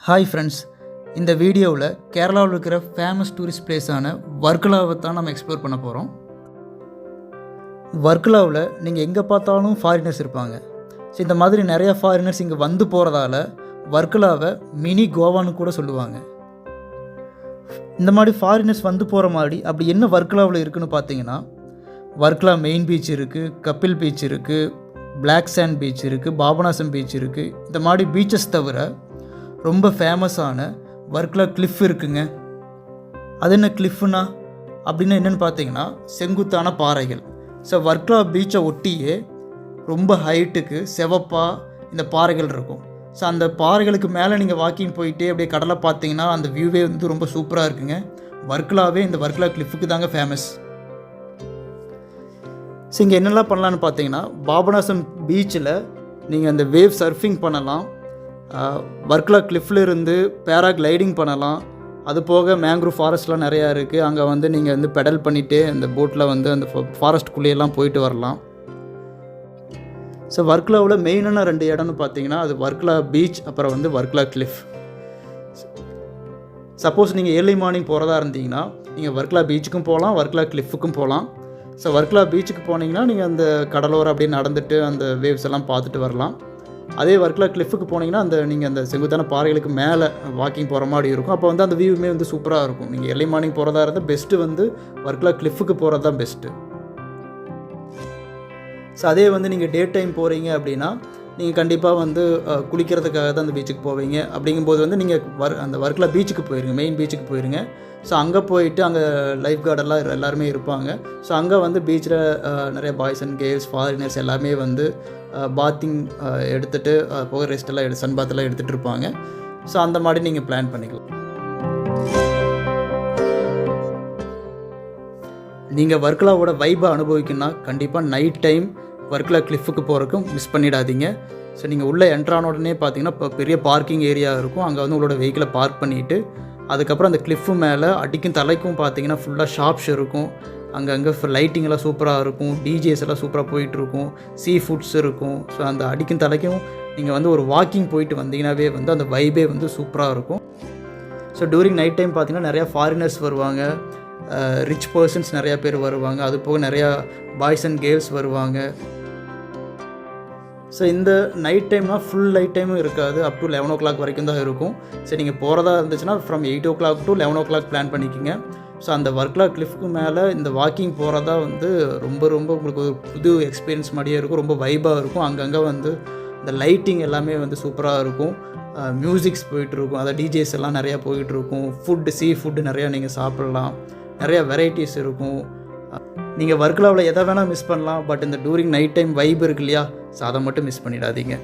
Hi friends, இந்த வீடியோவில் கேரளாவில் இருக்கிற ஃபேமஸ் டூரிஸ்ட் பிளேஸான வர்க்கலாவை தான் நம்ம எக்ஸ்ப்ளோர் பண்ண போகிறோம். வர்க்கலாவில் நீங்கள் எங்கே பார்த்தாலும் ஃபாரினர்ஸ் இருப்பாங்க. ஸோ இந்த மாதிரி நிறையா ஃபாரினர்ஸ் இங்கே வந்து போகிறதால வர்க்கலாவை மினி கோவான்னு கூட சொல்லுவாங்க. இந்த மாதிரி ஃபாரினர்ஸ் வந்து போகிற மாதிரி அப்படி என்ன வர்க்கலாவில் இருக்குதுன்னு பார்த்தீங்கன்னா, வர்க்கலா மெயின் பீச் இருக்குது, கப்பில் பீச் இருக்குது, பிளாக் சாண்ட் பீச் இருக்குது, பாபநாசம் பீச் இருக்குது. இந்த மாதிரி பீச்சஸ் தவிர ரொம்ப ஃபேமஸான வர்க்கலா கிளிஃப் இருக்குங்க. அது என்ன கிளிஃப்னா அப்படின்னு என்னென்னு பார்த்தீங்கன்னா, செங்குத்தான பாறைகள். ஸோ வர்க்கலா பீச்சை ஒட்டியே ரொம்ப ஹைட்டுக்கு செவப்பாக இந்த பாறைகள் இருக்கும். ஸோ அந்த பாறைகளுக்கு மேலே நீங்கள் வாக்கிங் போயிட்டே அப்படியே கடலை பார்த்தீங்கன்னா அந்த வியூவே வந்து ரொம்ப சூப்பராக இருக்குங்க. வர்க்கலாவே இந்த வர்க்கலா கிளிஃபுக்கு தாங்க ஃபேமஸ். ஸோ இங்கே என்னெல்லாம் பண்ணலான்னு பார்த்தீங்கன்னா, பாபநாசம் பீச்சில் நீங்கள் அந்த வேவ் சர்ஃபிங் பண்ணலாம், வர்க்கலா கிளிஃபில் இருந்து பேராகிளைடிங் பண்ணலாம். அது போக மேங்க்ரூவ் ஃபாரஸ்ட்லாம் நிறையா இருக்குது. அங்கே வந்து நீங்கள் வந்து பெடல் பண்ணிவிட்டு அந்த போட்டில் வந்து அந்த ஃபாரஸ்ட்குள்ளேயெல்லாம் போயிட்டு வரலாம். ஸோ வர்க்கலாவில் மெயினான 2 இடம்னு பார்த்தீங்கன்னா, அது வர்க்கலா பீச், அப்புறம் வந்து வர்க்கலா கிளிஃப். சப்போஸ் நீங்கள் ஏர்லி மார்னிங் போகிறதா இருந்தீங்கன்னா நீங்கள் வர்க்கலா பீச்சுக்கும் போகலாம், வர்க்கலா கிளிஃபுக்கும் போகலாம். ஸோ வர்க்கலா பீச்சுக்கு போனீங்கன்னா நீங்கள் அந்த கடலோரம் அப்படியே நடந்துட்டு அந்த வேவ்ஸ் எல்லாம் பார்த்துட்டு வரலாம். அதே வர்க்கலா கிளிஃபுக்கு போனீங்கன்னா நீங்கள் அந்த செங்குத்தான பாறைகளுக்கு மேலே வாக்கிங் போகிற மாதிரி இருக்கும். அப்போ வந்து அந்த வியூவுமே வந்து சூப்பராக இருக்கும். நீங்கள் ஏர்லி மார்னிங் போகிறதா இருந்தால் பெஸ்ட்டு வந்து வர்க்கலா கிளிஃபுக்கு போகிறது தான் பெஸ்ட்டு. ஸோ அதே வந்து நீங்கள் டே டைம் போகிறீங்க அப்படின்னா நீங்கள் கண்டிப்பாக வந்து குளிக்கிறதுக்காக தான் அந்த பீச்சுக்கு போவீங்க. அப்படிங்கும்போது வந்து நீங்கள் அந்த வர்க்கலா பீச்சுக்கு போயிருங்க, மெயின் பீச்சுக்கு போயிருங்க. ஸோ அங்கே போயிட்டு அங்கே லைஃப் கார்டெல்லாம் எல்லாருமே இருப்பாங்க. ஸோ அங்கே வந்து பீச்சில் நிறைய பாய்ஸ் அண்ட் கேர்ள்ஸ் ஃபாரினர்ஸ் எல்லாமே வந்து பாத்திங் எடுத்துகிட்டு போக ரெஸ்ட்டெல்லாம் சன் பாத்தெல்லாம் எடுத்துகிட்டு இருப்பாங்க. ஸோ அந்த மாதிரி நீங்கள் பிளான் பண்ணிக்கலாம். நீங்கள் வர்க்கலாவோட வைபை அனுபவிக்கணும்னா கண்டிப்பாக நைட் டைம் வர்க்கலா கிளிஃபுக்கு போகிறதுக்கும் மிஸ் பண்ணிடாதீங்க. ஸோ நீங்கள் உள்ளே என்ட்ரான உடனே பார்த்தீங்கன்னா இப்போ பெரிய பார்க்கிங் ஏரியா இருக்கும். அங்கே வந்து உங்களோட வெஹிக்கிளை பார்க் பண்ணிவிட்டு அதுக்கப்புறம் அந்த கிளிஃபு மேலே அடிக்கும் தலைக்கும் பார்த்தீங்கன்னா ஃபுல்லாக ஷாப்ஸ் இருக்கும். அங்கங்கே லைட்டிங் எல்லாம் சூப்பராக இருக்கும், டிஜேஸ் எல்லாம் சூப்பராக போயிட்டுருக்கும், சீ ஃபுட்ஸ் இருக்கும். ஸோ அந்த அடிக்கும் தலைக்கும் நீங்கள் வந்து ஒரு வாக்கிங் போயிட்டு வந்தீங்கன்னாவே வந்து அந்த வைபே வந்து சூப்பராக இருக்கும். ஸோ டூரிங் நைட் டைம் பார்த்தீங்கன்னா நிறையா ஃபாரினர்ஸ் வருவாங்க, ரிச் பர்சன்ஸ் நிறையா பேர் வருவாங்க, அது போக நிறையா பாய்ஸ் அண்ட் கேர்ள்ஸ் வருவாங்க. ஸோ இந்த நைட் டைம்னால் ஃபுல் நைட் டைமும் இருக்காது, அப் டு 11 o'clock வரைக்கும் தான் இருக்கும். ஸோ நீங்கள் போகிறதா இருந்துச்சுன்னா from 8 o'clock to 11 o'clock plan பண்ணிக்கோங்க. ஸோ அந்த வர்க்கலா கிளிஃப்க்கு மேலே இந்த வாக்கிங் போகிறதா வந்து ரொம்ப ரொம்ப உங்களுக்கு ஒரு புது எக்ஸ்பீரியன்ஸ் மாதிரியே இருக்கும், ரொம்ப வைபாக இருக்கும். அங்கங்கே வந்து இந்த லைட்டிங் எல்லாமே வந்து சூப்பராக இருக்கும், மியூசிக்ஸ் போயிட்டுருக்கும், அதாவது டிஜேஸ் எல்லாம் நிறையா போயிட்டுருக்கும், ஃபுட்டு சீ ஃபுட்டு நிறையா நீங்கள் சாப்பிட்லாம், நிறையா வெரைட்டிஸ் இருக்கும். நீங்கள் வர்க்கலாவில் எதை வேணால் மிஸ் பண்ணலாம், பட் இந்த டூரிங் நைட் டைம் வைப் இருக்கு இல்லையா, ஸோ அதை மட்டும் மிஸ் பண்ணிடாதீங்க.